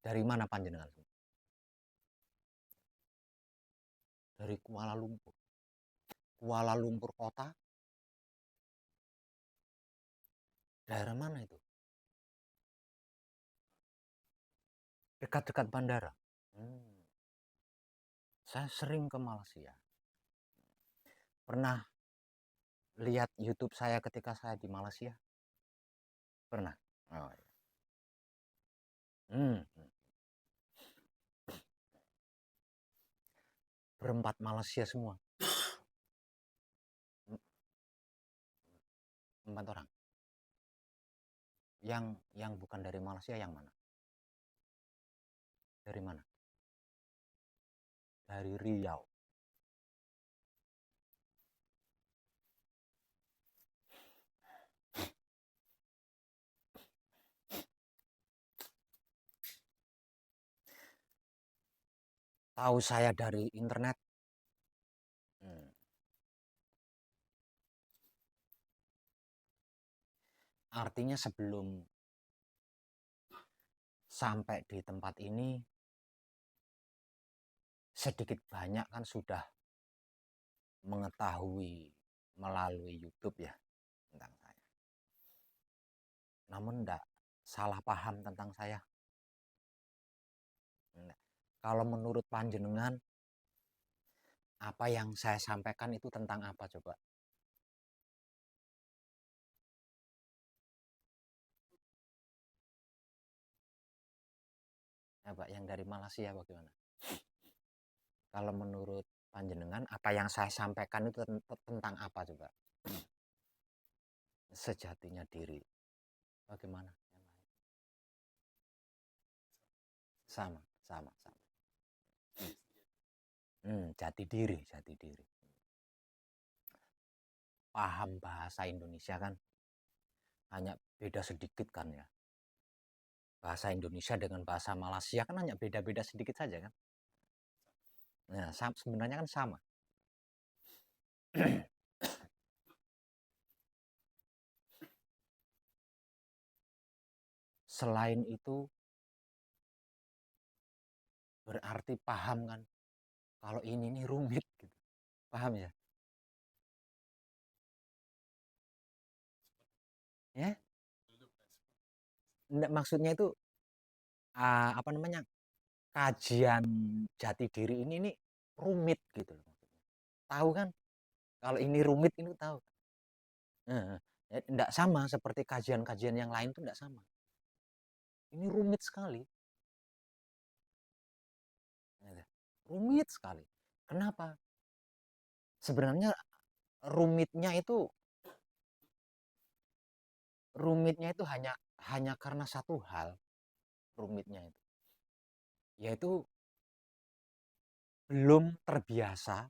Dari mana panjenengan? Dari Kuala Lumpur. Kuala Lumpur kota? Daerah mana itu? Dekat-dekat bandara. Saya sering ke Malaysia. Pernah lihat YouTube saya ketika saya di Malaysia? Pernah. Oh, iya. Berempat Malaysia semua. 4 orang. Yang bukan dari Malaysia yang mana? Dari mana? Dari Riau. Tahu saya dari internet. Artinya sebelum sampai di tempat ini, sedikit banyak kan sudah mengetahui melalui YouTube ya tentang saya. Namun enggak salah paham tentang saya. Enggak. Kalau menurut panjenengan, apa yang saya sampaikan itu tentang apa coba? Ya, Pak, yang dari Malaysia bagaimana? Kalau menurut panjenengan, apa yang saya sampaikan itu tentang apa coba? Sejatinya diri. Bagaimana? Sama, sama, sama. Jati diri, jati diri. Paham bahasa Indonesia kan hanya beda sedikit kan ya. Bahasa Indonesia dengan bahasa Malaysia kan hanya beda-beda sedikit saja kan. Nah, sebenarnya kan sama. Selain itu berarti paham kan kalau ini nih rumit gitu. Paham ya? Ya? Nggak, maksudnya itu apa namanya? Kajian jati diri ini nih rumit gitu loh. Tahu kan? Kalau ini rumit ini tahu. Enggak sama seperti kajian-kajian yang lain tuh enggak sama. Ini rumit sekali. Rumit sekali. Kenapa? Sebenarnya rumitnya itu hanya karena satu hal. Rumitnya itu yaitu belum terbiasa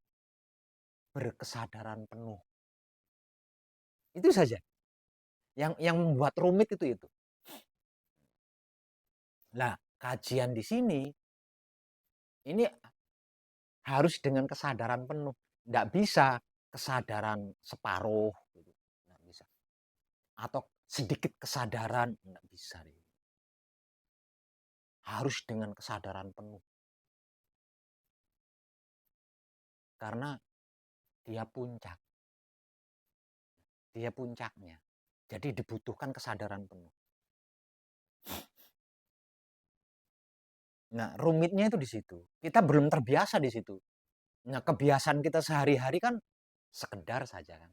berkesadaran penuh. Itu saja. Yang membuat rumit itu. Nah, kajian di sini ini harus dengan kesadaran penuh. Nggak bisa kesadaran separuh gitu. Nggak bisa. Atau sedikit kesadaran, nggak bisa. Harus dengan kesadaran penuh. Karena dia puncak. Dia puncaknya. Jadi dibutuhkan kesadaran penuh. Nah, rumitnya itu di situ. Kita belum terbiasa di situ. Nah, kebiasaan kita sehari-hari kan sekedar saja kan.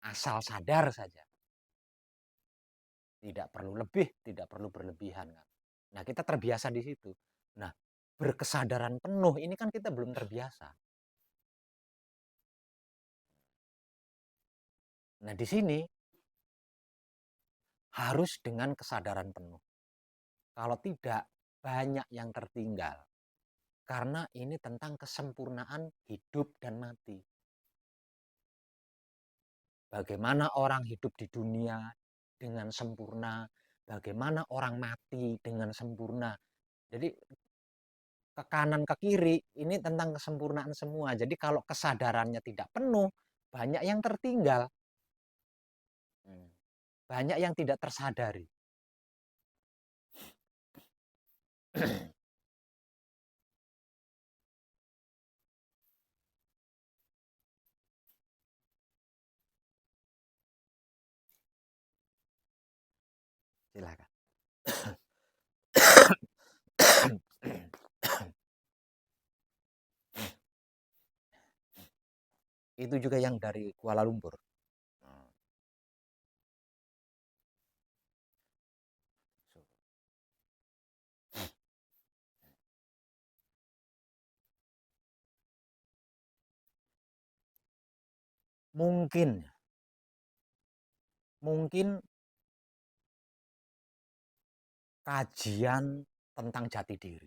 Asal sadar saja. Tidak perlu lebih, tidak perlu berlebihan kan. Nah, kita terbiasa di situ. Nah, berkesadaran penuh ini kan kita belum terbiasa. Nah, di sini harus dengan kesadaran penuh. Kalau tidak, banyak yang tertinggal. Karena ini tentang kesempurnaan hidup dan mati. Bagaimana orang hidup di dunia dengan sempurna, bagaimana orang mati dengan sempurna. Jadi ke kanan ke kiri ini tentang kesempurnaan semua. Jadi kalau kesadarannya tidak penuh, banyak yang tertinggal. Banyak yang tidak tersadari. Silakan. Itu juga yang dari Kuala Lumpur. Hmm. Mungkin, mungkin kajian tentang jati diri.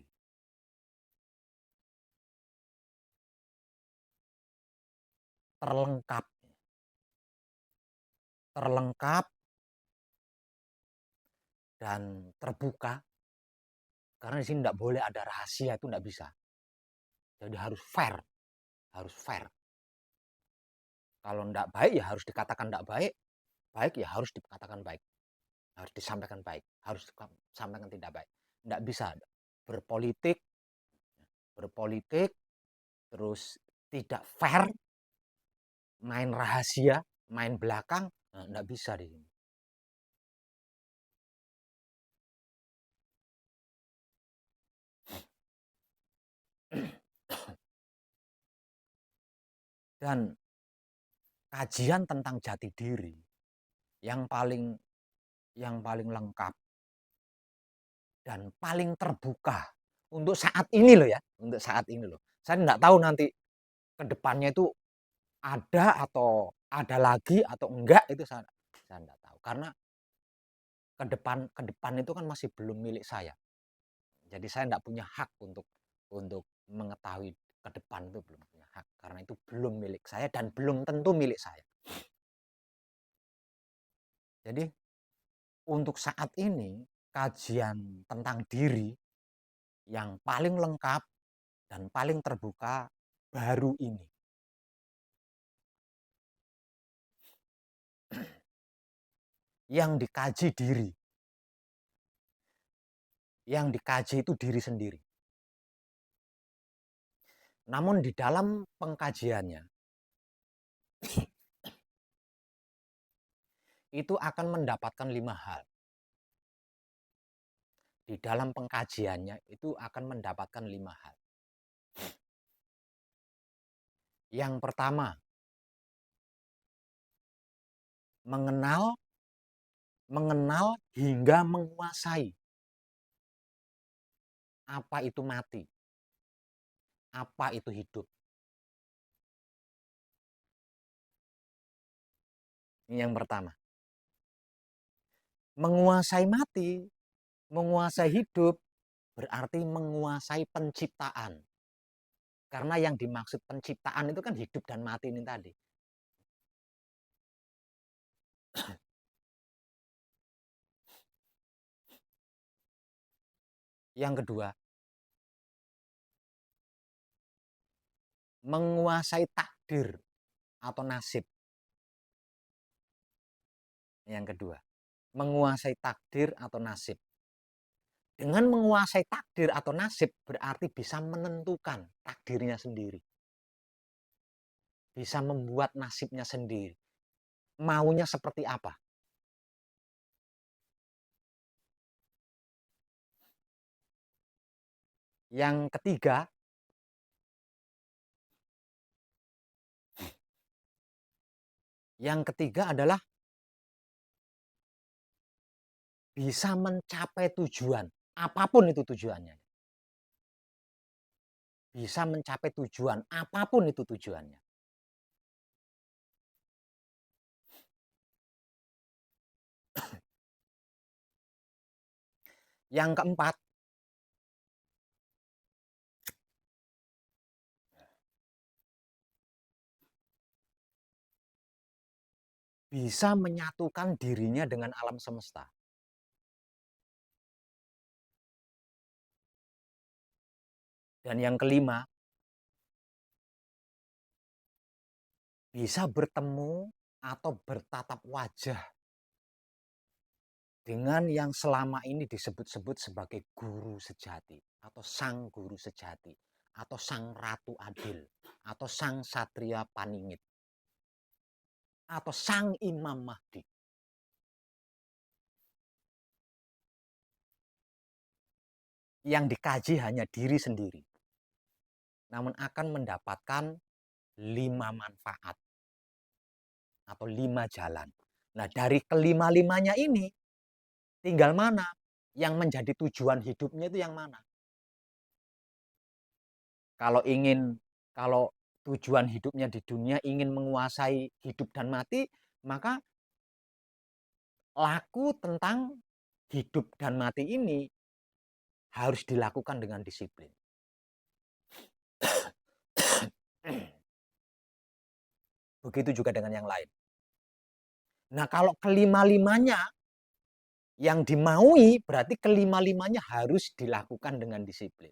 Terlengkap, terlengkap dan terbuka. Karena di sini tidak boleh ada rahasia, itu tidak bisa. Jadi harus fair, harus fair. Kalau tidak baik ya harus dikatakan tidak baik, baik ya harus dikatakan baik, harus disampaikan baik, harus disampaikan tidak baik. Tidak bisa berpolitik, berpolitik terus tidak fair, main rahasia, main belakang, nah, tidak bisa di sini. Dan kajian tentang jati diri yang paling lengkap dan paling terbuka untuk saat ini loh ya, untuk saat ini loh. Saya tidak tahu nanti ke depannya itu ada atau ada lagi atau enggak, itu saya tidak tahu. Karena ke depan itu kan masih belum milik saya. Jadi saya tidak punya hak untuk mengetahui ke depan, itu belum punya hak karena itu belum milik saya dan belum tentu milik saya. Jadi untuk saat ini kajian tentang diri yang paling lengkap dan paling terbuka baru ini. Yang dikaji diri. Yang dikaji itu diri sendiri. Namun di dalam pengkajiannya itu akan mendapatkan 5 hal. Di dalam pengkajiannya itu akan mendapatkan 5 hal. Yang pertama, mengenal hingga menguasai. Apa itu mati? Apa itu hidup? Ini yang pertama. Menguasai mati, menguasai hidup, berarti menguasai penciptaan. Karena yang dimaksud penciptaan itu kan hidup dan mati ini tadi. Yang kedua, menguasai takdir atau nasib. Yang kedua, menguasai takdir atau nasib. Dengan menguasai takdir atau nasib berarti bisa menentukan takdirnya sendiri. Bisa membuat nasibnya sendiri. Maunya seperti apa? Yang ketiga, adalah bisa mencapai tujuan. Apapun itu tujuannya. Bisa mencapai tujuan. Apapun itu tujuannya. Yang keempat, bisa menyatukan dirinya dengan alam semesta. Dan yang kelima, bisa bertemu atau bertatap wajah dengan yang selama ini disebut-sebut sebagai guru sejati atau sang guru sejati atau sang ratu adil atau sang satria paningit atau sang Imam Mahdi. Yang dikaji hanya diri sendiri, namun akan mendapatkan 5 manfaat atau 5 jalan. Nah, dari kelima-limanya ini tinggal mana yang menjadi tujuan hidupnya, itu yang mana. Kalau tujuan hidupnya di dunia ingin menguasai hidup dan mati, maka laku tentang hidup dan mati ini harus dilakukan dengan disiplin. Begitu juga dengan yang lain. Nah, kalau kelima-limanya yang dimaui, berarti kelima-limanya harus dilakukan dengan disiplin.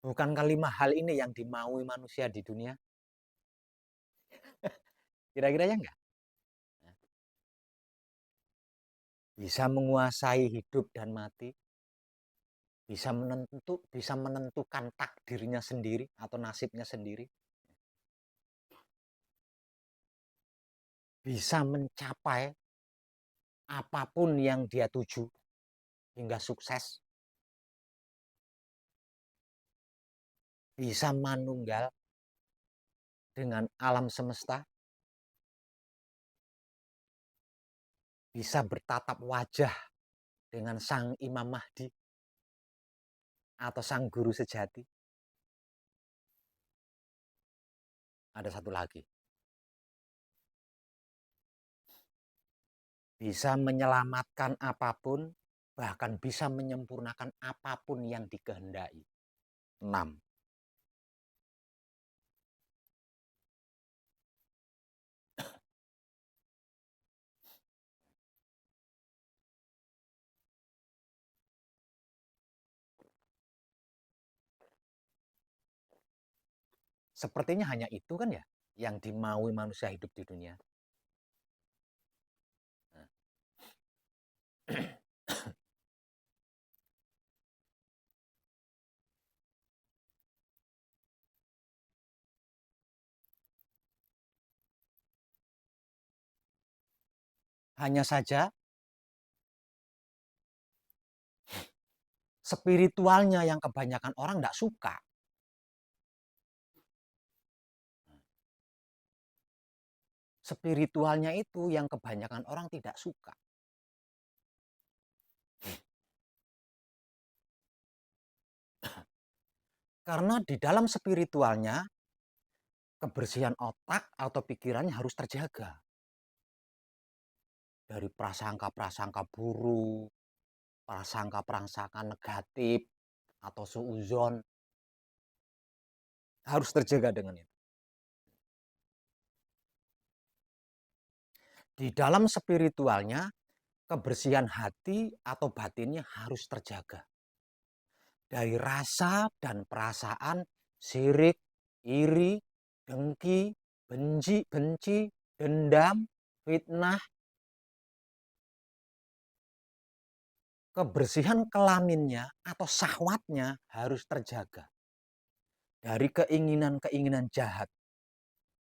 Bukankah 5 hal ini yang dimaui manusia di dunia? Kira-kira ya enggak? Bisa menguasai hidup dan mati, bisa menentukan takdirnya sendiri atau nasibnya sendiri, bisa mencapai apapun yang dia tuju hingga sukses, bisa manunggal dengan alam semesta, bisa bertatap wajah dengan sang Imam Mahdi atau sang guru sejati. Ada satu lagi, bisa menyelamatkan apapun, bahkan bisa menyempurnakan apapun yang dikehendaki. 6. Sepertinya hanya itu kan ya yang dimaui manusia hidup di dunia. Nah. Hanya saja spiritualnya yang kebanyakan orang tidak suka. Spiritualnya itu yang kebanyakan orang tidak suka. Karena di dalam spiritualnya, kebersihan otak atau pikirannya harus terjaga. Dari prasangka-prasangka buruk, prasangka-prasangka negatif, atau suuzon, harus terjaga dengan itu. Di dalam spiritualnya, kebersihan hati atau batinnya harus terjaga. Dari rasa dan perasaan sirik, iri, dengki, benci, dendam, fitnah. Kebersihan kelaminnya atau syahwatnya harus terjaga. Dari keinginan-keinginan jahat.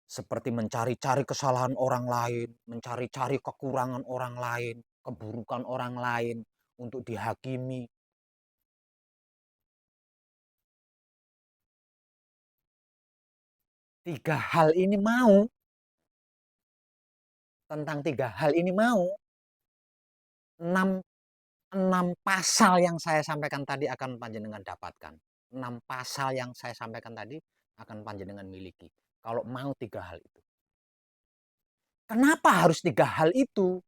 Seperti mencari-cari kesalahan orang lain, mencari-cari kekurangan orang lain, keburukan orang lain untuk dihakimi. Tiga hal ini mau, tentang tiga hal ini mau, 6 pasal yang saya sampaikan tadi akan panjenengan dapatkan. 6 pasal yang saya sampaikan tadi akan panjenengan miliki. Kalau mau tiga hal itu. Kenapa harus tiga hal itu?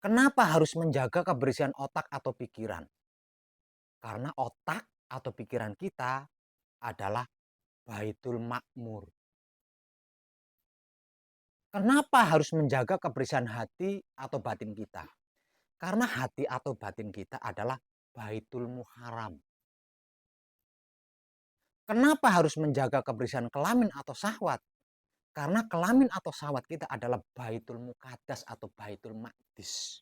Kenapa harus menjaga kebersihan otak atau pikiran? Karena otak atau pikiran kita adalah Baitul Makmur. Kenapa harus menjaga kebersihan hati atau batin kita? Karena hati atau batin kita adalah Baitul Muharram. Kenapa harus menjaga kebersihan kelamin atau syahwat? Karena kelamin atau syahwat kita adalah Baitul Muqaddas atau Baitul Maqdis.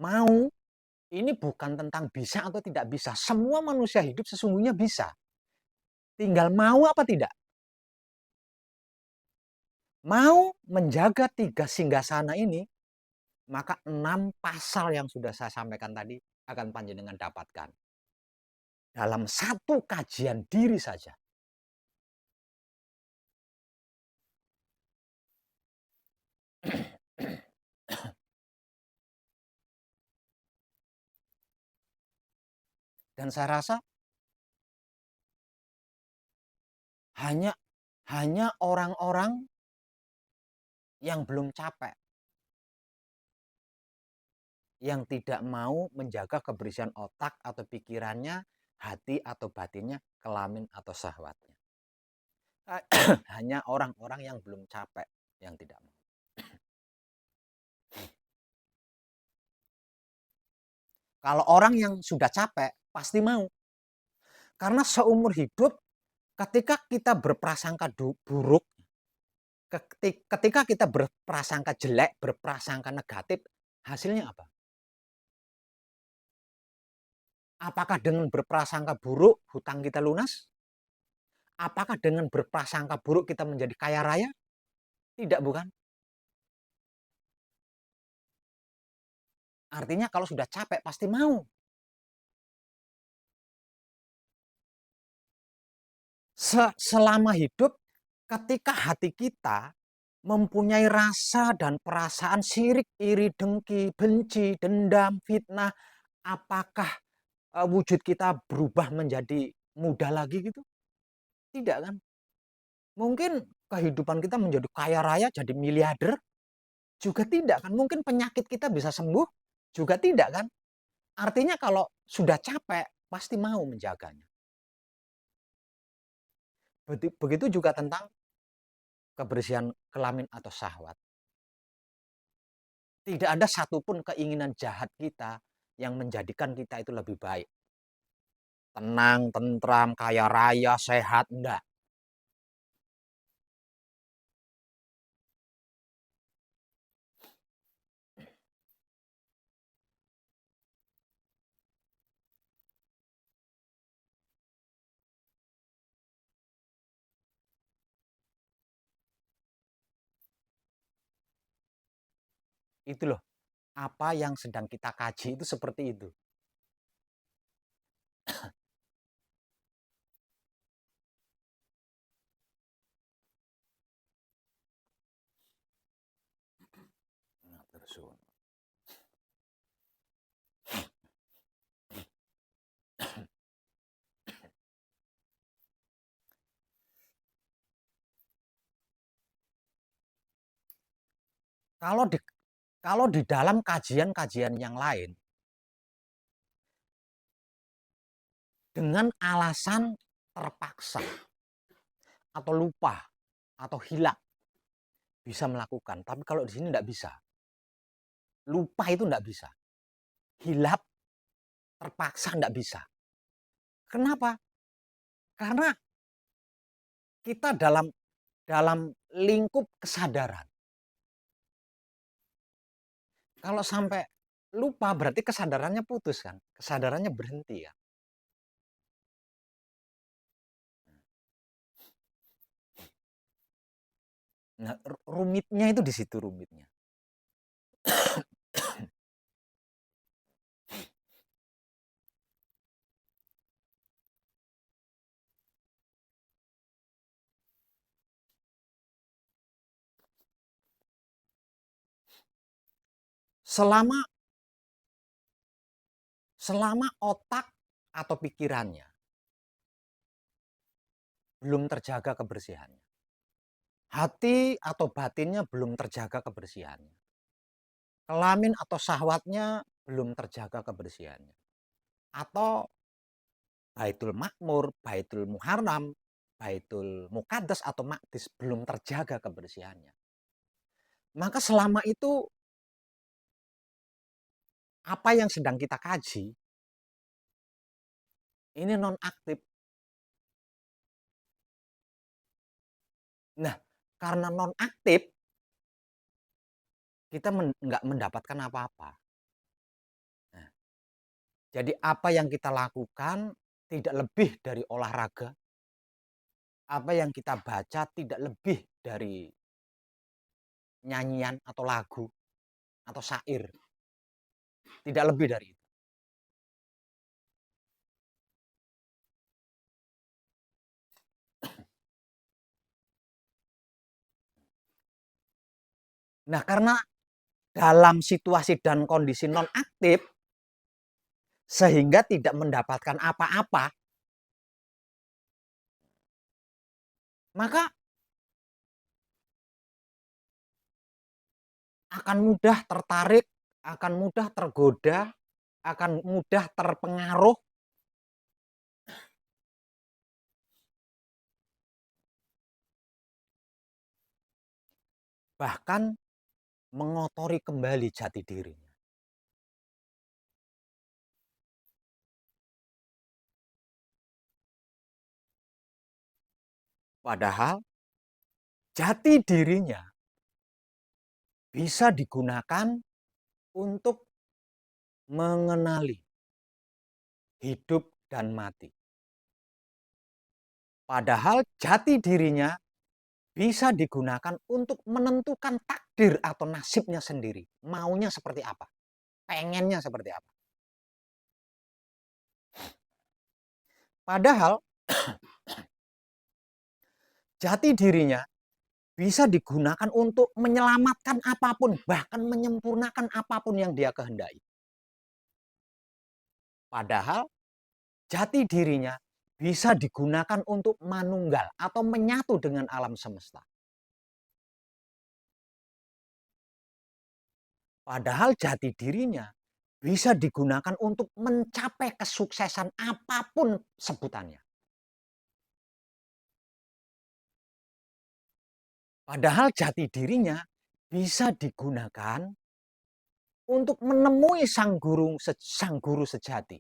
Mau, ini bukan tentang bisa atau tidak bisa. Semua manusia hidup sesungguhnya bisa. Tinggal mau apa tidak. Mau menjaga 3 singgasana ini, maka 6 pasal yang sudah saya sampaikan tadi akan panjenengan dapatkan. Dalam satu kajian diri saja. Dan saya rasa hanya orang-orang yang belum capek, yang tidak mau menjaga kebersihan otak atau pikirannya, hati atau batinnya, kelamin atau syahwatnya. Hanya orang-orang yang belum capek yang tidak mau. Kalau orang yang sudah capek pasti mau. Karena seumur hidup ketika kita berprasangka buruk, ketika kita berprasangka jelek, berprasangka negatif, hasilnya apa? Apakah dengan berprasangka buruk hutang kita lunas? Apakah dengan berprasangka buruk kita menjadi kaya raya? Tidak, bukan? Artinya kalau sudah capek pasti mau. Selama hidup, ketika hati kita mempunyai rasa dan perasaan sirik, iri, dengki, benci, dendam, fitnah, apakah wujud kita berubah menjadi muda lagi gitu? Tidak, kan? Mungkin kehidupan kita menjadi kaya raya, jadi miliarder, juga tidak, kan? Mungkin penyakit kita bisa sembuh, juga tidak, kan? Artinya kalau sudah capek, pasti mau menjaganya. Begitu juga tentang kebersihan kelamin atau syahwat. Tidak ada satupun keinginan jahat kita yang menjadikan kita itu lebih baik. Tenang, tentram, kaya raya, sehat, enggak. Itu loh, apa yang sedang kita kaji itu seperti itu. Kalau di dalam kajian-kajian yang lain, dengan alasan terpaksa atau lupa atau hilang bisa melakukan, tapi kalau di sini tidak bisa. Lupa itu tidak bisa, hilap terpaksa tidak bisa. Kenapa? Karena kita dalam lingkup kesadaran. Kalau sampai lupa berarti kesadarannya putus, kan? Kesadarannya berhenti, ya. Nah, rumitnya itu di situ rumitnya. Selama otak atau pikirannya belum terjaga kebersihannya, hati atau batinnya belum terjaga kebersihannya, kelamin atau syahwatnya belum terjaga kebersihannya, atau Baitul Makmur, Baitul Muharram, Baitul Muqaddas atau Maqdis belum terjaga kebersihannya. Maka selama itu apa yang sedang kita kaji ini nonaktif. Nah, karena nonaktif, kita nggak mendapatkan apa-apa. Nah, jadi apa yang kita lakukan tidak lebih dari olahraga, apa yang kita baca tidak lebih dari nyanyian atau lagu atau syair, tidak lebih dari itu. Nah, karena dalam situasi dan kondisi nonaktif, sehingga tidak mendapatkan apa-apa, maka akan mudah tertarik, akan mudah tergoda, akan mudah terpengaruh, bahkan mengotori kembali jati dirinya. Padahal jati dirinya bisa digunakan untuk mengenali hidup dan mati. Padahal jati dirinya bisa digunakan untuk menentukan takdir atau nasibnya sendiri. Maunya seperti apa? Pengennya seperti apa? Padahal jati dirinya bisa digunakan untuk menyelamatkan apapun, bahkan menyempurnakan apapun yang dia kehendaki. Padahal jati dirinya bisa digunakan untuk manunggal atau menyatu dengan alam semesta. Padahal jati dirinya bisa digunakan untuk mencapai kesuksesan apapun sebutannya. Padahal jati dirinya bisa digunakan untuk menemui sang guru sejati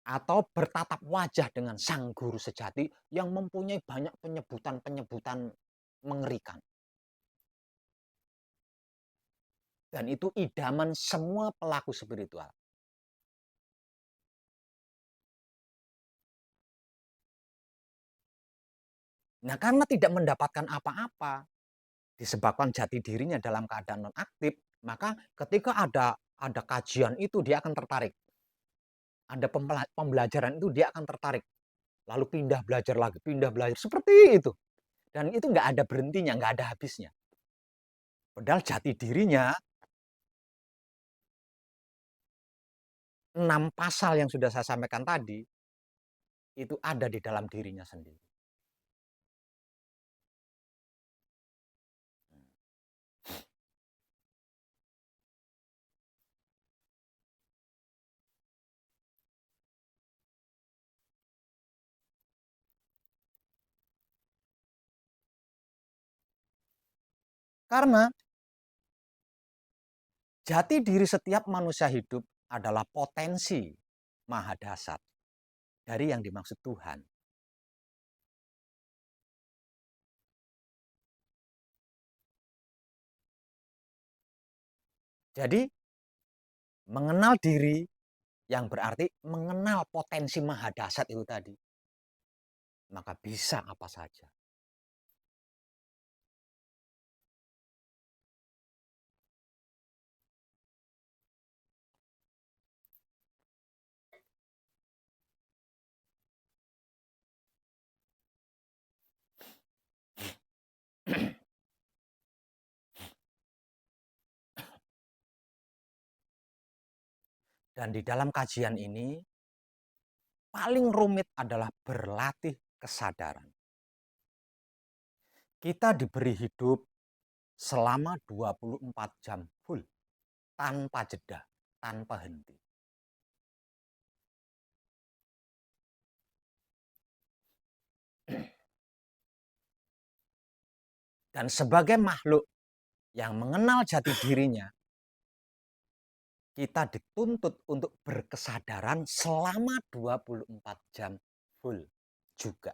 atau bertatap wajah dengan sang guru sejati yang mempunyai banyak penyebutan-penyebutan mengerikan. Dan itu idaman semua pelaku spiritual. Nah, karena tidak mendapatkan apa-apa, disebabkan jati dirinya dalam keadaan nonaktif, maka ketika ada kajian itu dia akan tertarik. Ada pembelajaran itu dia akan tertarik. Lalu pindah belajar lagi, pindah belajar seperti itu. Dan itu nggak ada berhentinya, nggak ada habisnya. Padahal jati dirinya 6 pasal yang sudah saya sampaikan tadi itu ada di dalam dirinya sendiri. Karena jati diri setiap manusia hidup adalah potensi maha dasar dari yang dimaksud Tuhan. Jadi mengenal diri yang berarti mengenal potensi maha dasar itu tadi, maka bisa apa saja. Dan di dalam kajian ini paling rumit adalah berlatih kesadaran. Kita diberi hidup selama 24 jam full, tanpa jeda, tanpa henti. Dan sebagai makhluk yang mengenal jati dirinya, kita dituntut untuk berkesadaran selama 24 jam full juga.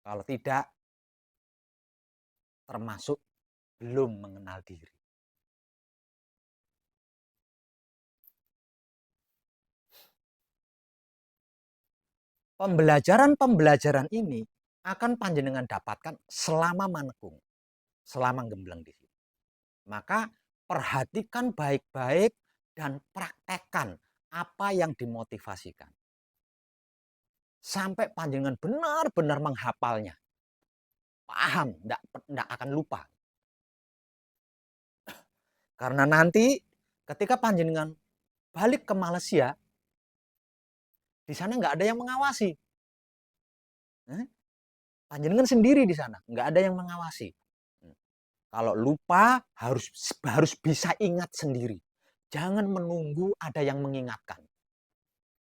Kalau tidak, termasuk belum mengenal diri. Pembelajaran-pembelajaran ini akan panjenengan dapatkan selama manekung, selama gembleng di sini. Maka perhatikan baik-baik dan praktekkan apa yang dimotivasikan. Sampai panjenengan benar-benar menghafalnya. Paham, enggak akan lupa. Karena nanti ketika panjenengan balik ke Malaysia, di sana nggak ada yang mengawasi. Panjenengan sendiri di sana, nggak ada yang mengawasi. Kalau lupa harus bisa ingat sendiri. Jangan menunggu ada yang mengingatkan.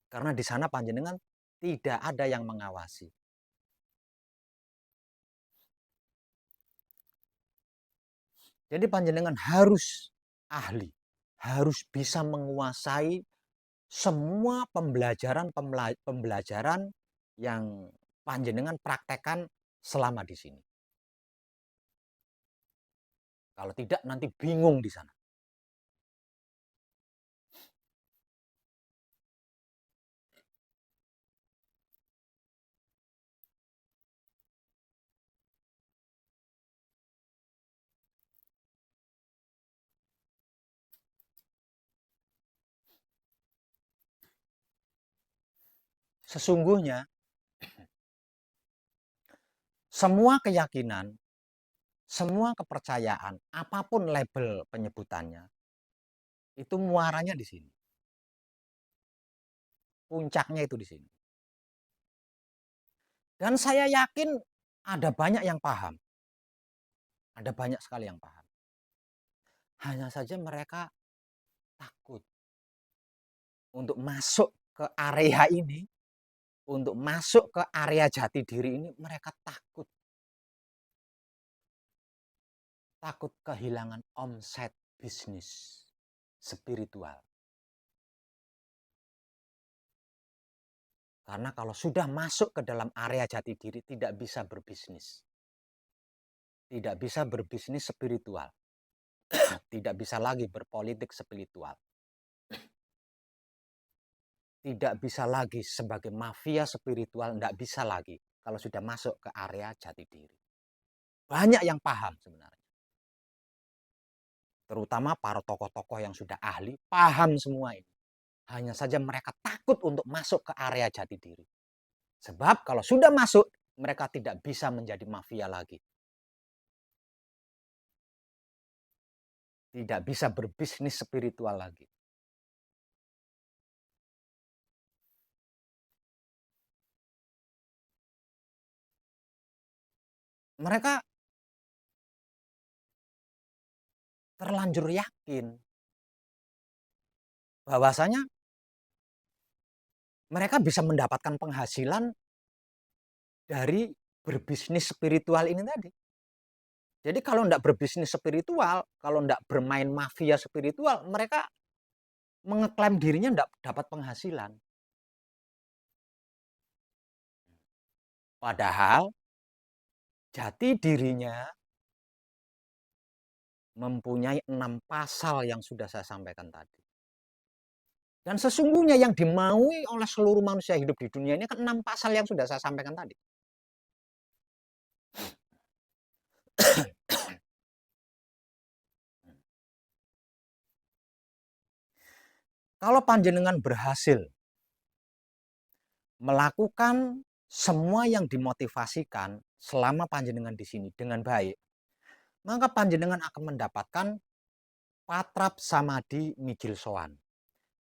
Karena di sana panjenengan tidak ada yang mengawasi. Jadi panjenengan harus ahli, harus bisa menguasai semua pembelajaran yang panjenengan praktekkan selama di sini. Kalau tidak nanti bingung di sana. Sesungguhnya semua keyakinan, semua kepercayaan, apapun label penyebutannya, itu muaranya di sini. Puncaknya itu di sini. Dan saya yakin ada banyak yang paham. Ada banyak sekali yang paham. Hanya saja mereka takut untuk masuk ke area ini, untuk masuk ke area jati diri ini, mereka takut. Takut kehilangan omset bisnis spiritual. Karena kalau sudah masuk ke dalam area jati diri tidak bisa berbisnis. Tidak bisa berbisnis spiritual. Tidak bisa lagi berpolitik spiritual. Tidak bisa lagi sebagai mafia spiritual, tidak bisa lagi kalau sudah masuk ke area jati diri. Banyak yang paham sebenarnya. Terutama para tokoh-tokoh yang sudah ahli, paham semua ini. Hanya saja mereka takut untuk masuk ke area jati diri. Sebab kalau sudah masuk, mereka tidak bisa menjadi mafia lagi. Tidak bisa berbisnis spiritual lagi. Mereka terlanjur yakin bahwasanya mereka bisa mendapatkan penghasilan dari berbisnis spiritual ini tadi. Jadi kalau tidak berbisnis spiritual, kalau tidak bermain mafia spiritual, mereka mengeklaim dirinya tidak dapat penghasilan. Padahal jati dirinya mempunyai 6 pasal yang sudah saya sampaikan tadi. Dan sesungguhnya yang dimaui oleh seluruh manusia hidup di dunia ini kan 6 pasal yang sudah saya sampaikan tadi. Kalau panjenengan berhasil melakukan semua yang dimotivasikan selama panjenengan di sini dengan baik, maka panjenengan akan mendapatkan patrap samadhi mijil sowan.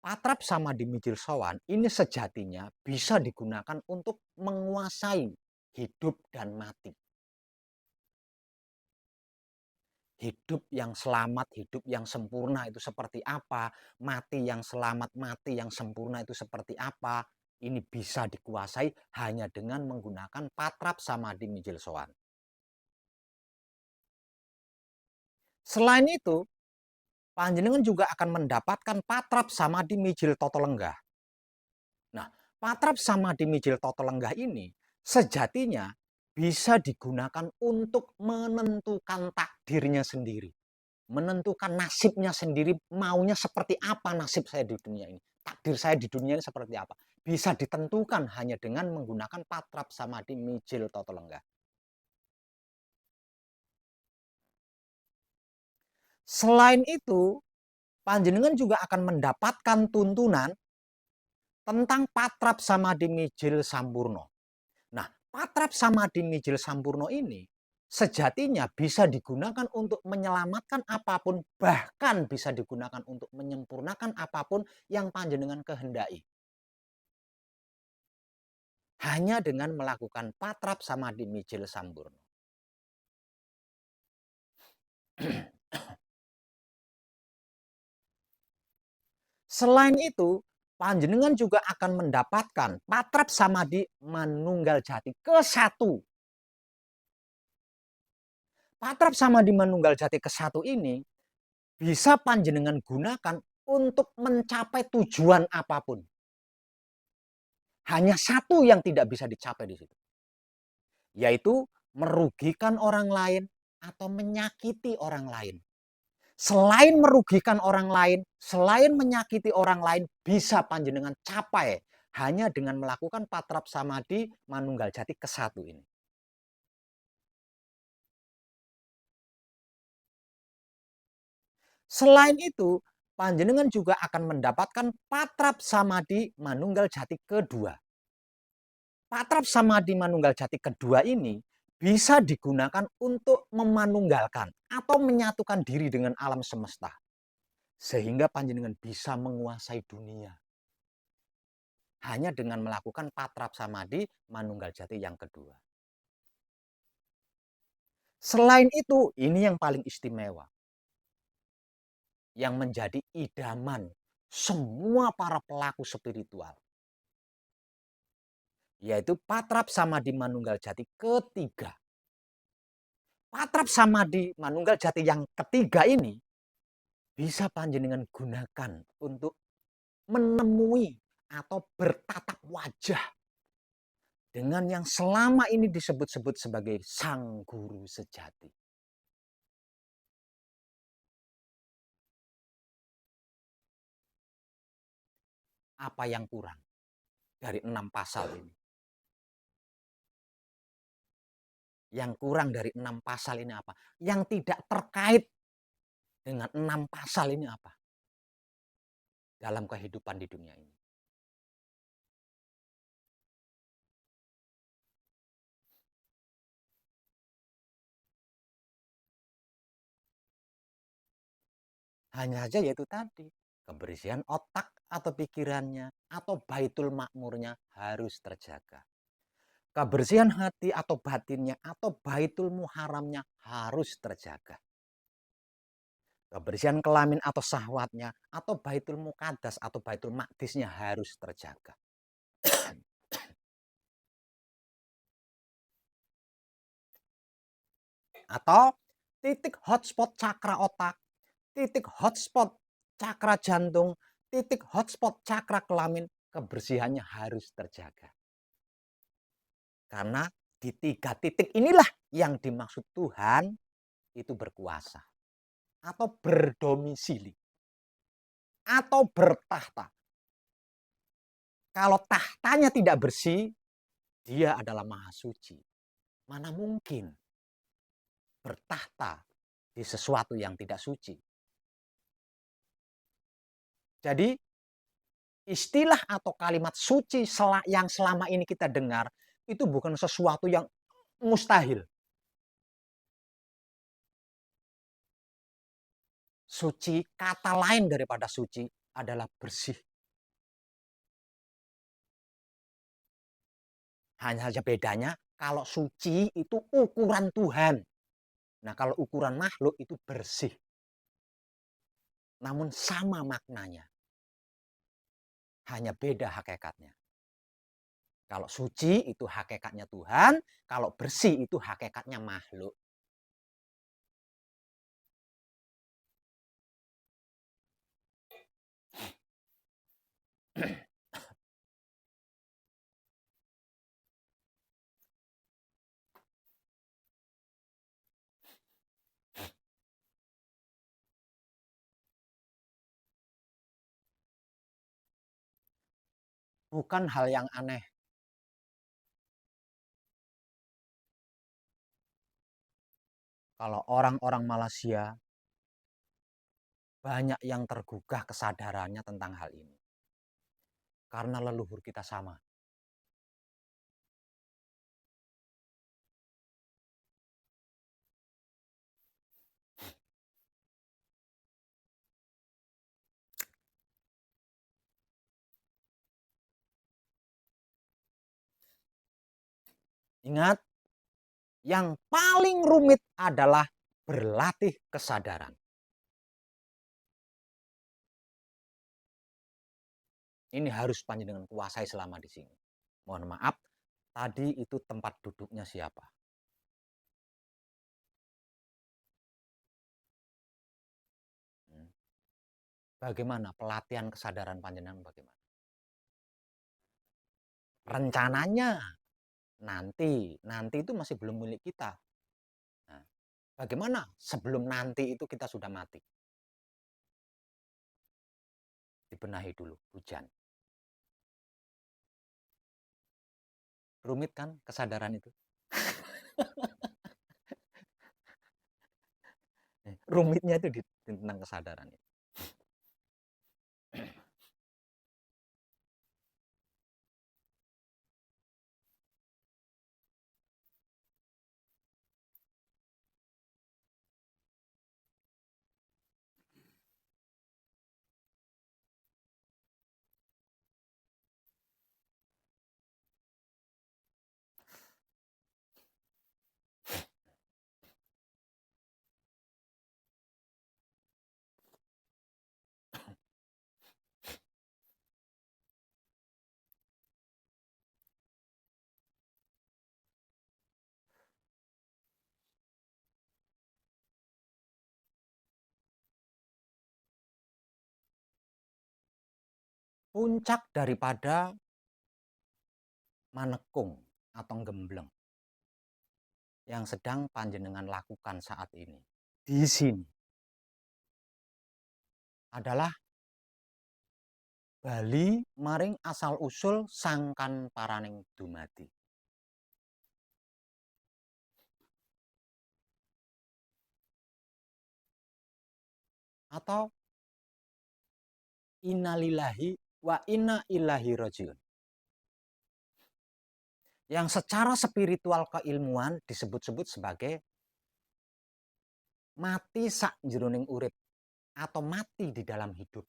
Patrap samadhi mijil sowan ini sejatinya bisa digunakan untuk menguasai hidup dan mati. Hidup yang selamat, hidup yang sempurna itu seperti apa, mati yang selamat, mati yang sempurna itu seperti apa, ini bisa dikuasai hanya dengan menggunakan patrap samadhi mijil sowan. Selain itu, panjenengan juga akan mendapatkan patrap samadhi mijil toto lenggah. Patrap Samadhi Mijil Toto Lenggah ini sejatinya bisa digunakan untuk menentukan takdirnya sendiri. Menentukan nasibnya sendiri, maunya seperti apa nasib saya di dunia ini. Takdir saya di dunia ini seperti apa. Bisa ditentukan hanya dengan menggunakan Patrap Samadhi Mijil Toto Lenggah. Selain itu, panjenengan juga akan mendapatkan tuntunan tentang Patrap Samadhi Mijil Sampurno. Nah, Patrap Samadhi Mijil Sampurno ini sejatinya bisa digunakan untuk menyelamatkan apapun, bahkan bisa digunakan untuk menyempurnakan apapun yang panjenengan kehendaki. Hanya dengan melakukan Patrap Samadhi Mijil Sampurno. Selain itu, panjenengan juga akan mendapatkan Patrap Samadhi Manunggal Jati ke-1. Patrap Samadhi Manunggal Jati ke-1 ini bisa panjenengan gunakan untuk mencapai tujuan apapun. Hanya satu yang tidak bisa dicapai di situ, yaitu merugikan orang lain atau menyakiti orang lain. Selain merugikan orang lain, selain menyakiti orang lain, bisa panjenengan capai hanya dengan melakukan Patrap Samadhi Manunggal Jati ke-1 ini. Selain itu, panjenengan juga akan mendapatkan Patrap Samadhi Manunggal Jati kedua. Patrap Samadhi Manunggal Jati kedua ini bisa digunakan untuk memanunggalkan atau menyatukan diri dengan alam semesta. Sehingga panjenengan bisa menguasai dunia. Hanya dengan melakukan Patrap Samadhi Manunggal Jati yang kedua. Selain itu, ini yang paling istimewa. Yang menjadi idaman semua para pelaku spiritual. Yaitu Patrap Samadhi Manunggal Jati ketiga. Patrap Samadhi Manunggal Jati yang ketiga ini bisa panjenengan gunakan untuk menemui atau bertatap wajah dengan yang selama ini disebut-sebut sebagai sang guru sejati. Apa yang kurang dari 6 pasal ini? Yang kurang dari 6 pasal ini apa? Yang tidak terkait dengan 6 pasal ini apa? Dalam kehidupan di dunia ini. Hanya saja yaitu tadi, kebersihan otak atau pikirannya atau baitul makmurnya harus terjaga. Kebersihan hati atau batinnya atau baitul muharamnya harus terjaga. Kebersihan kelamin atau syahwatnya atau baitul muqaddas atau baitul maqdisnya harus terjaga. Atau titik hotspot cakra otak, titik hotspot cakra jantung, titik hotspot cakra kelamin, kebersihannya harus terjaga. Karena di 3 titik inilah yang dimaksud Tuhan itu berkuasa atau berdomisili atau bertahta. Kalau tahtanya tidak bersih, dia adalah maha suci. Mana mungkin bertahta di sesuatu yang tidak suci. Jadi istilah atau kalimat suci yang selama ini kita dengar itu bukan sesuatu yang mustahil. Suci, kata lain daripada suci adalah bersih. Hanya saja bedanya kalau suci itu ukuran Tuhan. Nah, kalau ukuran makhluk itu bersih. Namun sama maknanya. Hanya beda hakikatnya. Kalau suci itu hakikatnya Tuhan, kalau bersih itu hakikatnya makhluk. bukan hal yang aneh. Kalau orang-orang Malaysia banyak yang tergugah kesadarannya tentang hal ini. Karena leluhur kita sama. Ingat, yang paling rumit adalah berlatih kesadaran. Ini harus panjenengan kuasai selama di sini. Mohon maaf, tadi itu tempat duduknya siapa? Hmm. Bagaimana pelatihan kesadaran panjenengan bagaimana? Rencananya nanti itu masih belum milik kita. Nah, bagaimana sebelum nanti itu kita sudah mati? Dibenahi dulu, hujan. Rumit kan kesadaran itu? Rumitnya itu tentang kesadaran itu. Puncak daripada manekung atau gembleng yang sedang panjenengan lakukan saat ini di sini adalah bali maring asal usul sangkan paraning dumadi. Atau innalillahi wa inna ilahi rojiun. Yang secara spiritual keilmuan disebut-sebut sebagai mati sak jroning urip atau mati di dalam hidup.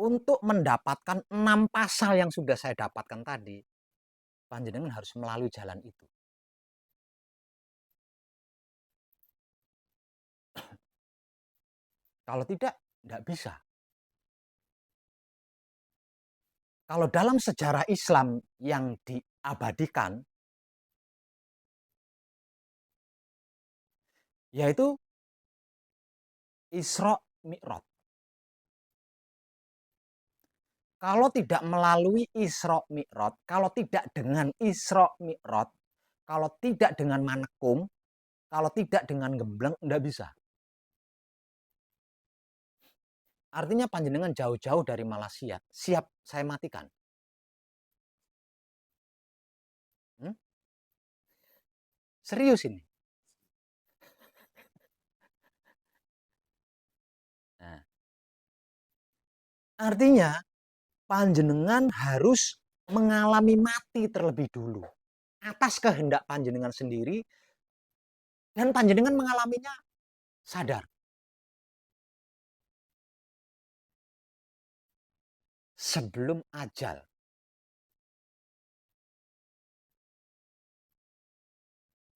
Untuk mendapatkan 6 pasal yang sudah saya dapatkan tadi, panjenengan harus melalui jalan itu. Kalau tidak bisa. Kalau dalam sejarah Islam yang diabadikan, yaitu Isra Mi'raj. Kalau tidak melalui Isra Mi'raj, kalau tidak dengan Isra Mi'raj, kalau tidak dengan manekung, kalau tidak dengan gembleng, enggak bisa. Artinya panjenengan jauh-jauh dari Malaysia, siap saya matikan. Hmm? Serius ini. Nah, artinya panjenengan harus mengalami mati terlebih dulu atas kehendak panjenengan sendiri, dan panjenengan mengalaminya sadar. Sebelum ajal.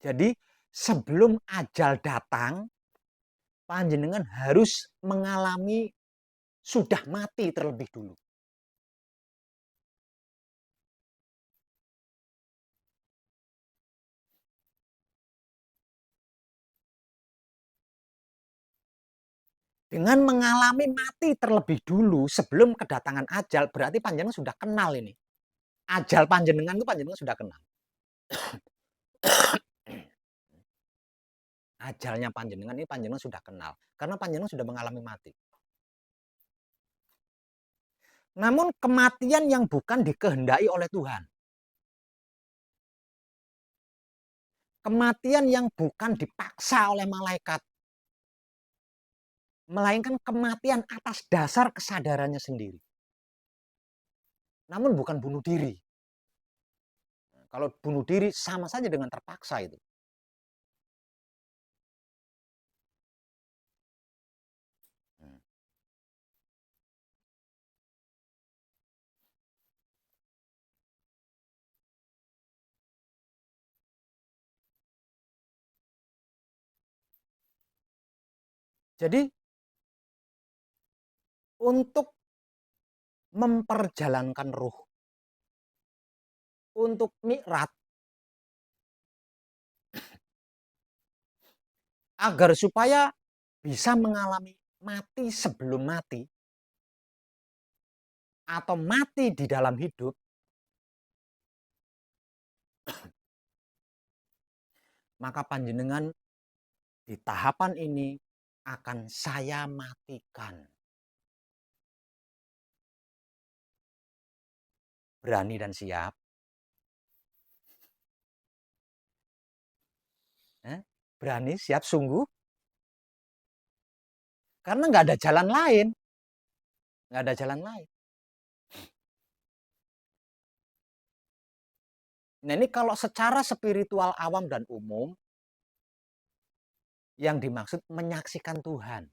Jadi sebelum ajal datang, panjenengan harus mengalami sudah mati terlebih dulu. Dengan mengalami mati terlebih dulu sebelum kedatangan ajal, berarti panjenengan sudah kenal ini. Ajal panjenengan itu panjenengan sudah kenal. Ajalnya panjenengan ini panjenengan sudah kenal, karena panjenengan sudah mengalami mati. Namun kematian yang bukan dikehendaki oleh Tuhan. Kematian yang bukan dipaksa oleh malaikat. Melainkan kematian atas dasar kesadarannya sendiri. Namun bukan bunuh diri. Kalau bunuh diri sama saja dengan terpaksa itu. Jadi untuk memperjalankan ruh, untuk mi'raj, agar supaya bisa mengalami mati sebelum mati, atau mati di dalam hidup, maka panjenengan di tahapan ini akan saya matikan. Berani dan siap? Berani, siap, sungguh? Karena nggak ada jalan lain. Nggak ada jalan lain. Nah ini kalau secara spiritual awam dan umum, yang dimaksud menyaksikan Tuhan.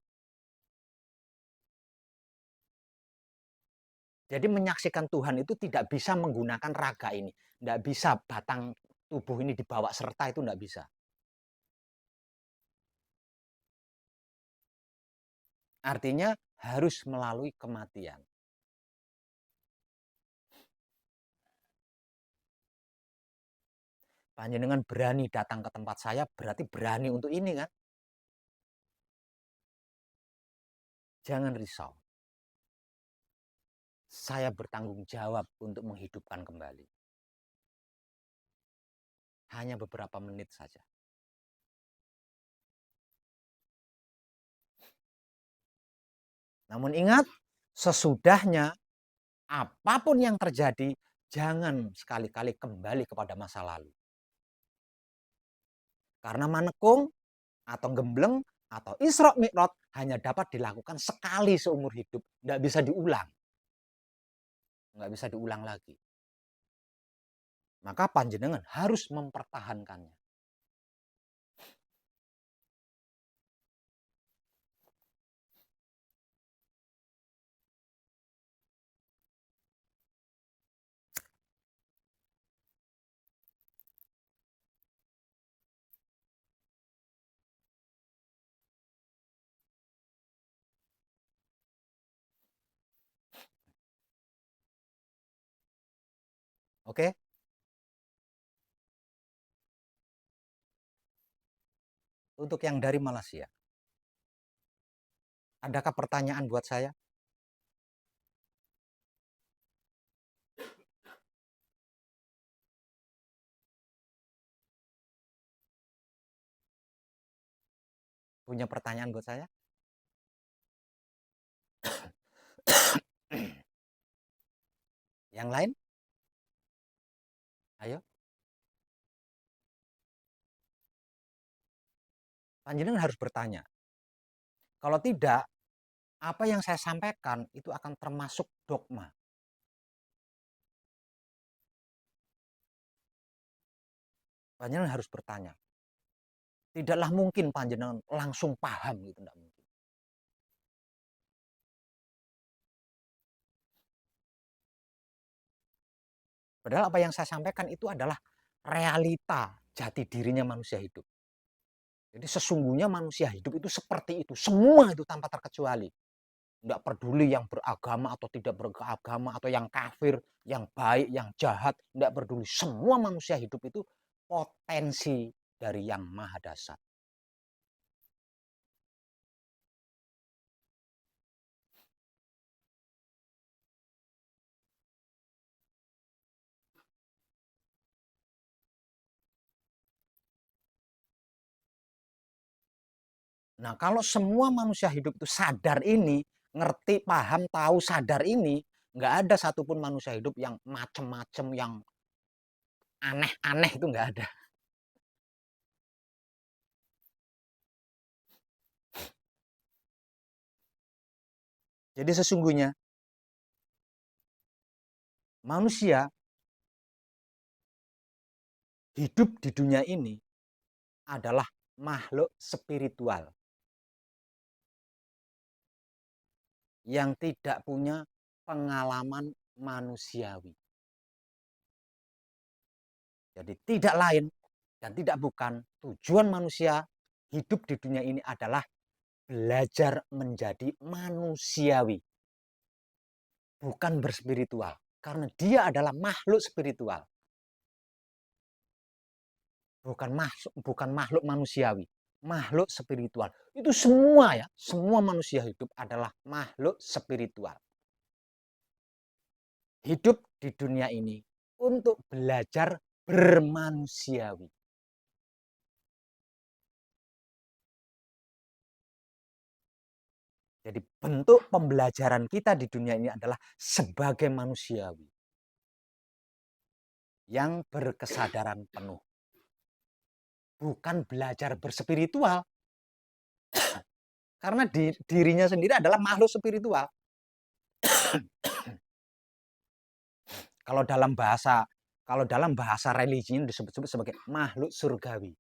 Jadi menyaksikan Tuhan itu tidak bisa menggunakan raga ini. Tidak bisa batang tubuh ini dibawa serta, itu tidak bisa. Artinya harus melalui kematian. Panjenengan berani datang ke tempat saya, berarti berani untuk ini kan? Jangan risau. Saya bertanggung jawab untuk menghidupkan kembali. Hanya beberapa menit saja. Namun ingat, sesudahnya apapun yang terjadi, jangan sekali-kali kembali kepada masa lalu. Karena manekung atau gembleng atau Isra Mi'raj hanya dapat dilakukan sekali seumur hidup, nggak bisa diulang. Nggak bisa diulang lagi. Maka panjenengan harus mempertahankannya. Oke? Untuk yang dari Malaysia. Adakah pertanyaan buat saya? Punya pertanyaan buat saya? Yang lain? Ayo. Panjenengan harus bertanya. Kalau tidak, apa yang saya sampaikan itu akan termasuk dogma. Panjenengan harus bertanya. Tidaklah mungkin panjenengan langsung paham gitu, tidak mungkin. Padahal apa yang saya sampaikan itu adalah realita jati dirinya manusia hidup. Jadi sesungguhnya manusia hidup itu seperti itu. Semua itu tanpa terkecuali. Tidak peduli yang beragama atau tidak beragama, atau yang kafir, yang baik, yang jahat. Tidak peduli. Semua manusia hidup itu potensi dari yang maha dasar. Nah, kalau semua manusia hidup itu sadar ini, ngerti, paham, tahu, sadar ini, nggak ada satupun manusia hidup yang macem-macem, yang aneh-aneh, itu nggak ada. Jadi sesungguhnya manusia hidup di dunia ini adalah makhluk spiritual yang tidak punya pengalaman manusiawi. Jadi tidak lain dan tidak bukan, tujuan manusia hidup di dunia ini adalah belajar menjadi manusiawi, bukan berspiritual. Karena dia adalah makhluk spiritual, bukan makhluk manusiawi, makhluk spiritual. Itu semua ya, semua manusia hidup adalah makhluk spiritual. Hidup di dunia ini untuk belajar bermanusiawi. Jadi bentuk pembelajaran kita di dunia ini adalah sebagai manusiawi yang berkesadaran penuh. Bukan belajar berspiritual. Karena dirinya sendiri adalah makhluk spiritual. Kalau dalam bahasa religi disebut-sebut sebagai makhluk surgawi.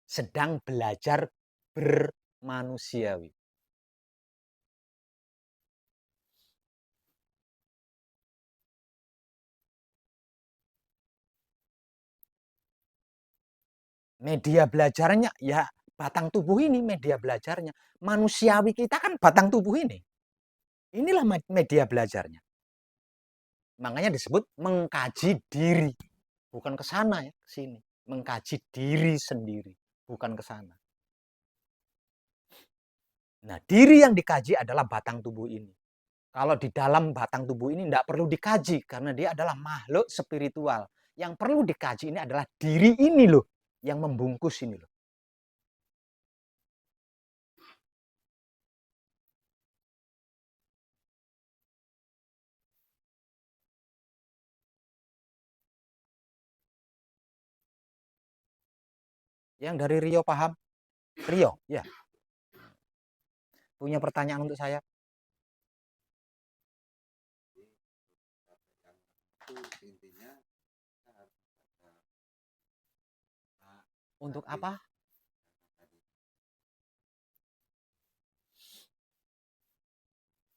Sedang belajar bermanusiawi. Media belajarnya ya batang tubuh ini, media belajarnya. Manusiawi kita kan batang tubuh ini. Inilah media belajarnya. Makanya disebut mengkaji diri. Bukan ke sana ya, ke sini. Mengkaji diri sendiri, bukan ke sana. Nah, diri yang dikaji adalah batang tubuh ini. Kalau di dalam batang tubuh ini tidak perlu dikaji karena dia adalah makhluk spiritual. Yang perlu dikaji ini adalah diri ini loh, yang membungkus ini loh. Yang dari Rio paham? Rio, ya. Punya pertanyaan untuk saya? Untuk apa?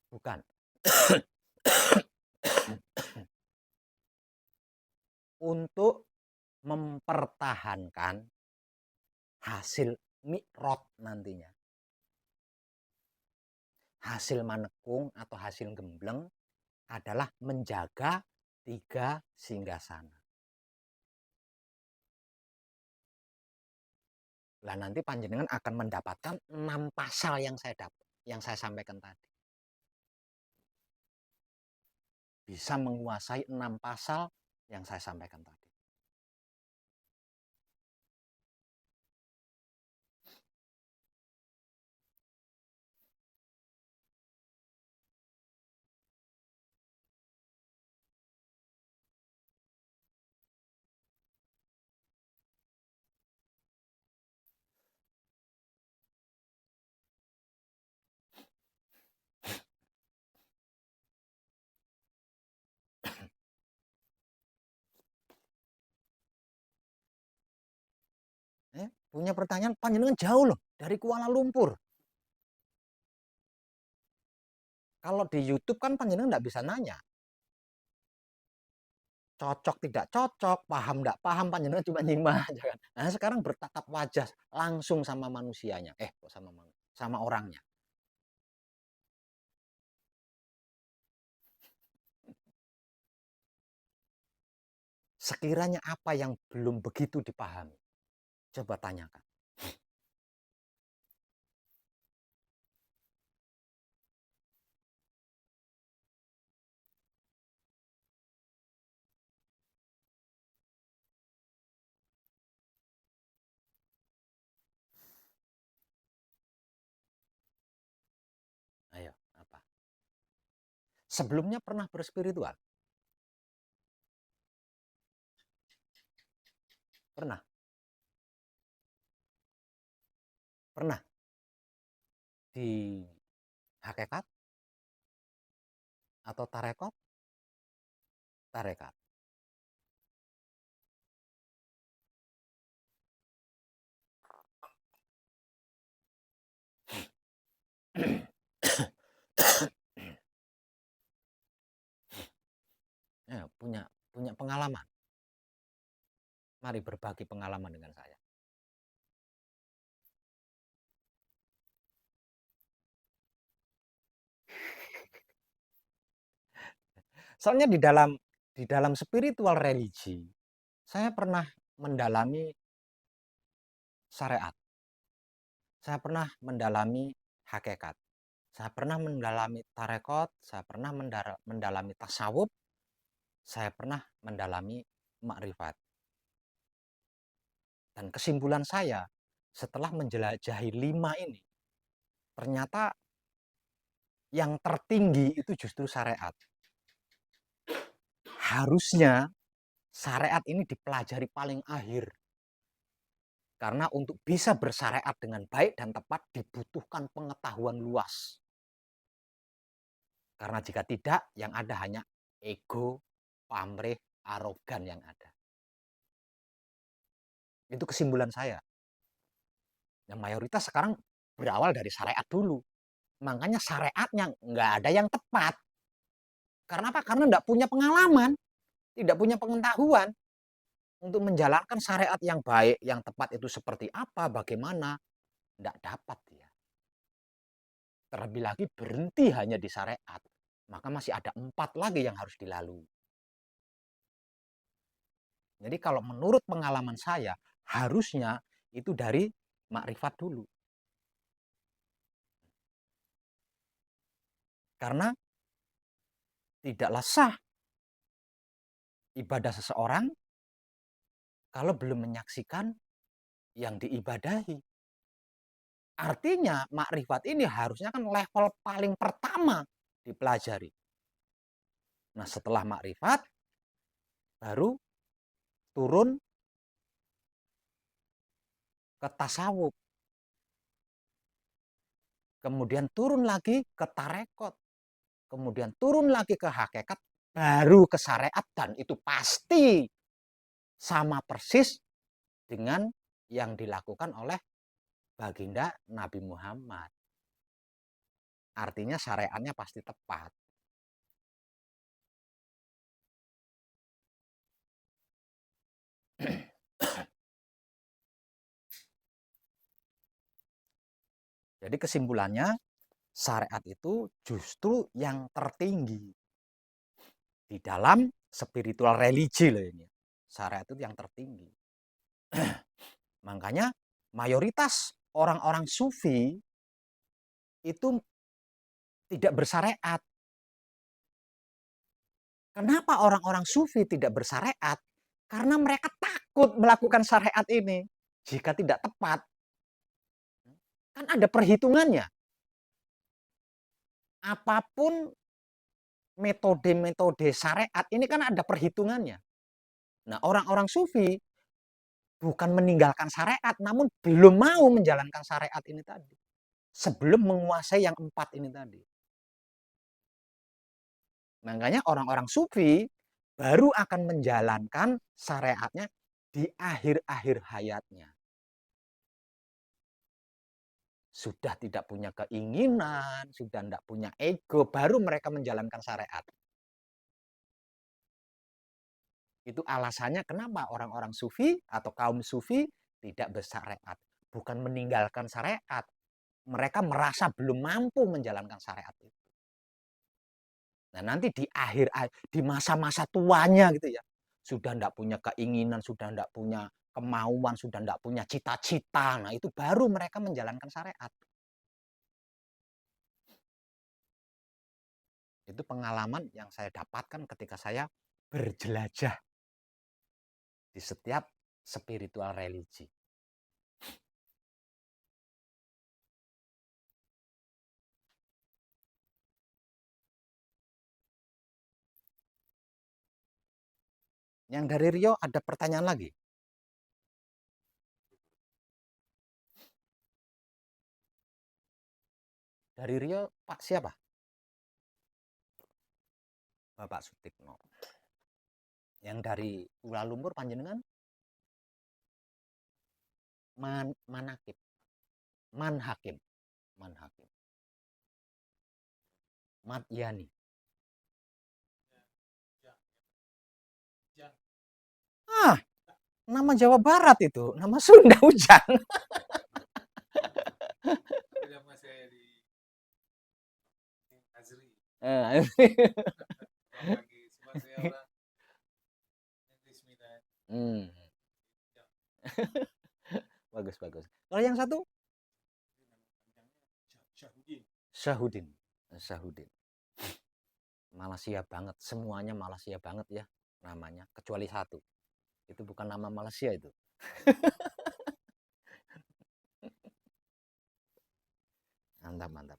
Bukan. Untuk mempertahankan hasil mikrot nantinya. Hasil manekung atau hasil gembleng adalah menjaga 3 singgasana. Lah nanti panjenengan akan mendapatkan 6 pasal yang saya sampaikan tadi. Bisa menguasai 6 pasal yang saya sampaikan tadi. Punya pertanyaan, panjenengan jauh loh dari Kuala Lumpur. Kalau di YouTube kan panjenengan nggak bisa nanya. Cocok tidak cocok, paham tidak paham, panjenengan cuma nyimak aja kan. Nah, sekarang bertatap wajah langsung sama manusianya. Sama orangnya. Sekiranya apa yang belum begitu dipahami, coba tanyakan. Sebelumnya pernah berspiritual? Pernah? Pernah? Di hakikat atau tarekat? Tarekat. Ya, punya punya pengalaman. Mari berbagi pengalaman dengan saya. Soalnya di dalam spiritual religi, saya pernah mendalami syariat. Saya pernah mendalami hakikat. Saya pernah mendalami tarekat, saya pernah mendalami tasawuf, saya pernah mendalami makrifat. Dan kesimpulan saya setelah menjelajahi 5 ini, ternyata yang tertinggi itu justru syariat. Harusnya syariat ini dipelajari paling akhir. Karena untuk bisa bersyariat dengan baik dan tepat dibutuhkan pengetahuan luas. Karena jika tidak, yang ada hanya ego, pamrih, arogan yang ada. Itu kesimpulan saya. Yang mayoritas sekarang berawal dari syariat dulu. Makanya syariatnya nggak ada yang tepat. Karena apa? Karena nggak punya pengalaman, tidak punya pengetahuan untuk menjalankan syariat yang baik, yang tepat itu seperti apa, bagaimana. Nggak dapat ya. Terlebih lagi berhenti hanya di syariat. Maka masih ada 4 lagi yang harus dilalui. Jadi kalau menurut pengalaman saya, harusnya itu dari makrifat dulu. Karena tidaklah sah ibadah seseorang kalau belum menyaksikan yang diibadahi. Artinya makrifat ini harusnya kan level paling pertama dipelajari. Nah setelah makrifat baru turun ke tasawuf. Kemudian turun lagi ke tarekot. Kemudian turun lagi ke hakikat. Baru ke syariat dan itu pasti sama persis dengan yang dilakukan oleh baginda Nabi Muhammad. Artinya syariatnya pasti tepat. Jadi kesimpulannya syariat itu justru yang tertinggi di dalam spiritual religi loh ini. Syariat itu yang tertinggi. Makanya mayoritas orang-orang sufi itu tidak bersyariat. Kenapa orang-orang sufi tidak bersyariat? Karena mereka takut melakukan syariat ini. Jika tidak tepat, kan ada perhitungannya. Apapun metode-metode syariat ini kan ada perhitungannya. Nah, orang-orang sufi bukan meninggalkan syariat, namun belum mau menjalankan syariat ini tadi. Sebelum menguasai yang 4 ini tadi. Makanya orang-orang sufi baru akan menjalankan syariatnya di akhir-akhir hayatnya. Sudah tidak punya keinginan, sudah tidak punya ego, baru mereka menjalankan syariat. Itu alasannya kenapa orang-orang sufi atau kaum sufi tidak bersyariat. Bukan meninggalkan syariat. Mereka merasa belum mampu menjalankan syariat itu. Nah nanti di akhir, di masa-masa tuanya gitu ya, sudah tidak punya keinginan, sudah tidak punya kemauan, sudah tidak punya cita-cita. Nah itu baru mereka menjalankan syariat. Itu pengalaman yang saya dapatkan ketika saya berjelajah di setiap spiritual religi. Yang dari Rio ada pertanyaan lagi? Dari Rio, Pak siapa? Bapak Sutikno. Yang dari Kuala Lumpur panjenengan? Manakib. Manhakim. Manhakim. Mat Yani. Ah, nama Jawa Barat itu. Nama Sunda Ujang. Hmm. Bagus, bagus. Kalau yang satu? Syahudin. Syahudin. Malaysia banget. Semuanya Malaysia banget ya namanya. Kecuali satu. Itu bukan nama Malaysia itu. Mantap, mantap.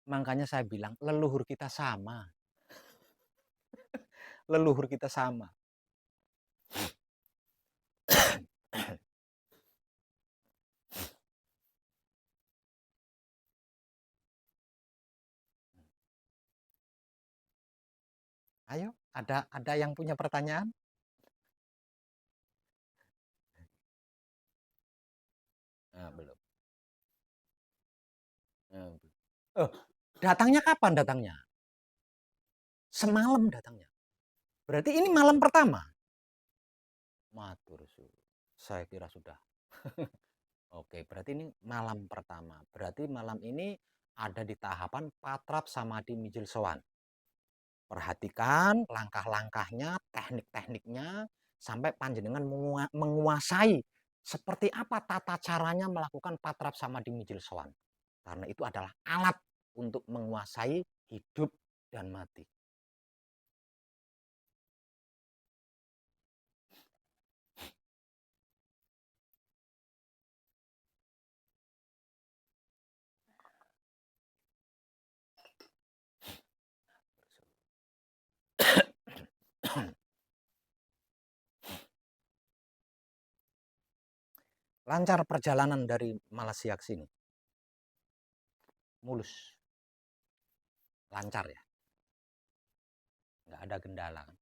Makanya saya bilang leluhur kita sama. Leluhur kita sama. Ayo, ada yang punya pertanyaan? Nah, belum. Oh, datangnya kapan datangnya? Semalam datangnya. Berarti ini malam pertama. Matur suwun. Saya kira sudah. Oke, berarti ini malam pertama. Berarti malam ini ada di tahapan patrap samadhi mijil sowan. Perhatikan langkah-langkahnya, teknik-tekniknya, sampai panjenengan menguasai seperti apa tata caranya melakukan patrap samadhi mijil sowan. Karena itu adalah alat untuk menguasai hidup dan mati. Lancar perjalanan dari Malaysia ke sini? Mulus. Lancar ya? Nggak ada gendala kan?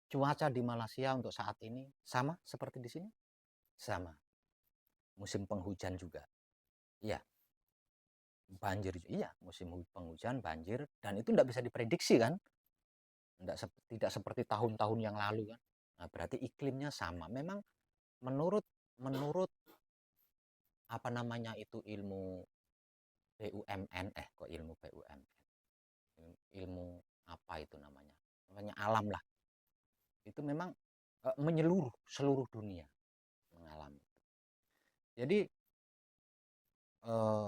Cuaca di Malaysia untuk saat ini sama seperti di sini? Sama. Musim penghujan juga. Iya. Banjir, iya, musim penghujan, banjir, dan itu tidak bisa diprediksi kan? Tidak seperti tahun-tahun yang lalu kan? Nah, berarti iklimnya sama. Memang menurut menurut apa namanya itu ilmu BUMN, kok ilmu BUMN, ilmu apa itu namanya alam lah, itu memang menyeluruh seluruh dunia mengalami. Jadi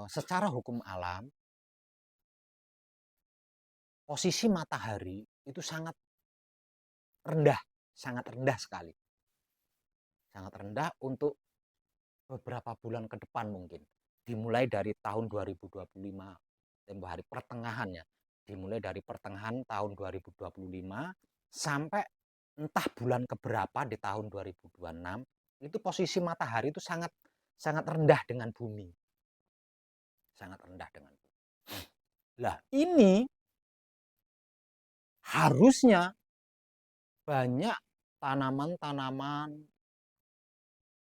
secara hukum alam posisi matahari itu rendah sangat rendah sekali, sangat rendah untuk beberapa bulan ke depan mungkin, dimulai dari tahun 2025, tempo hari pertengahannya, dimulai dari pertengahan tahun 2025 sampai entah bulan keberapa di tahun 2026, itu posisi matahari itu sangat sangat rendah dengan bumi. Sangat rendah dengan bumi. Lah, ini harusnya banyak tanaman-tanaman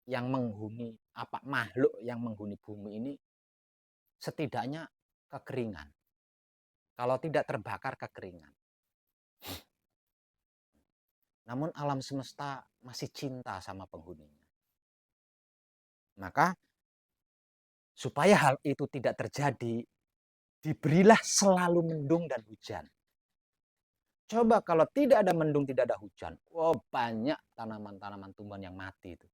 yang menghuni makhluk yang menghuni bumi ini setidaknya kekeringan. Kalau tidak terbakar kekeringan. Namun alam semesta masih cinta sama penghuninya. Maka supaya hal itu tidak terjadi, diberilah selalu mendung dan hujan. Coba kalau tidak ada mendung, tidak ada hujan, banyak tanaman-tanaman tumbuhan yang mati itu.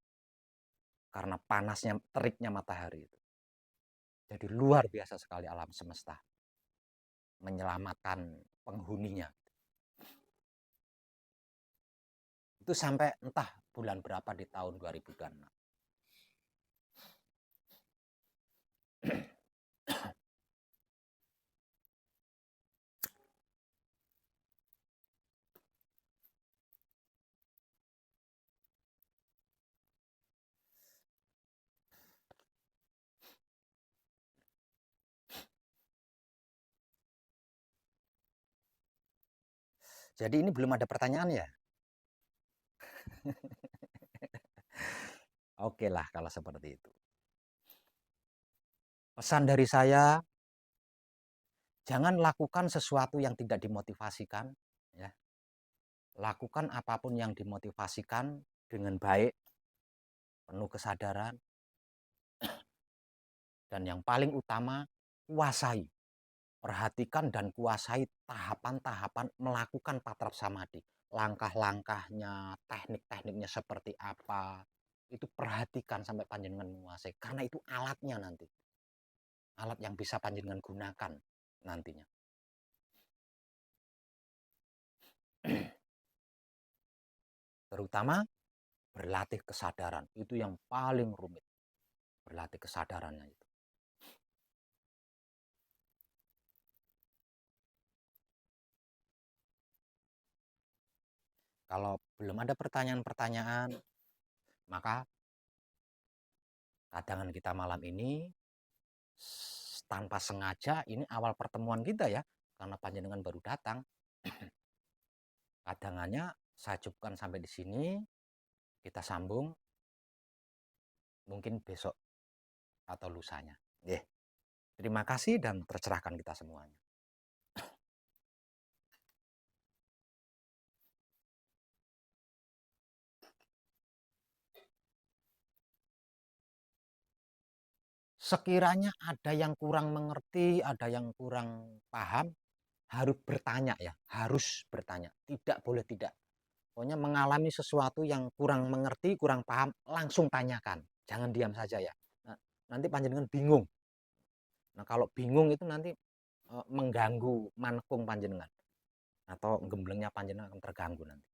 Karena panasnya, teriknya matahari itu. Jadi luar biasa sekali alam semesta menyelamatkan penghuninya. Itu sampai entah bulan berapa di tahun 2026. Jadi ini belum ada pertanyaan ya? Oke lah kalau seperti itu. Pesan dari saya, jangan lakukan sesuatu yang tidak dimotivasikan, ya. Lakukan apapun yang dimotivasikan dengan baik, penuh kesadaran, dan yang paling utama, kuasai. Perhatikan dan kuasai tahapan-tahapan melakukan patrap samadhi. Langkah-langkahnya, teknik-tekniknya seperti apa. Itu perhatikan sampai panjenengan menguasai. Karena itu alatnya nanti. Alat yang bisa panjenengan gunakan nantinya. Terutama berlatih kesadaran. Itu yang paling rumit. Berlatih kesadarannya itu. Kalau belum ada pertanyaan-pertanyaan, maka kadangan kita malam ini tanpa sengaja ini awal pertemuan kita ya, karena panjenengan baru datang. Kadangannya saya cukupkan sampai di sini, kita sambung mungkin besok atau lusanya. Terima kasih dan tercerahkan kita semuanya. Sekiranya ada yang kurang mengerti, ada yang kurang paham, harus bertanya ya, harus bertanya. Tidak boleh tidak. Pokoknya mengalami sesuatu yang kurang mengerti, kurang paham, langsung tanyakan. Jangan diam saja ya. Nah, nanti panjenengan bingung. Nah, kalau bingung itu nanti mengganggu manekung panjenengan atau gemblengnya panjenengan akan terganggu nanti.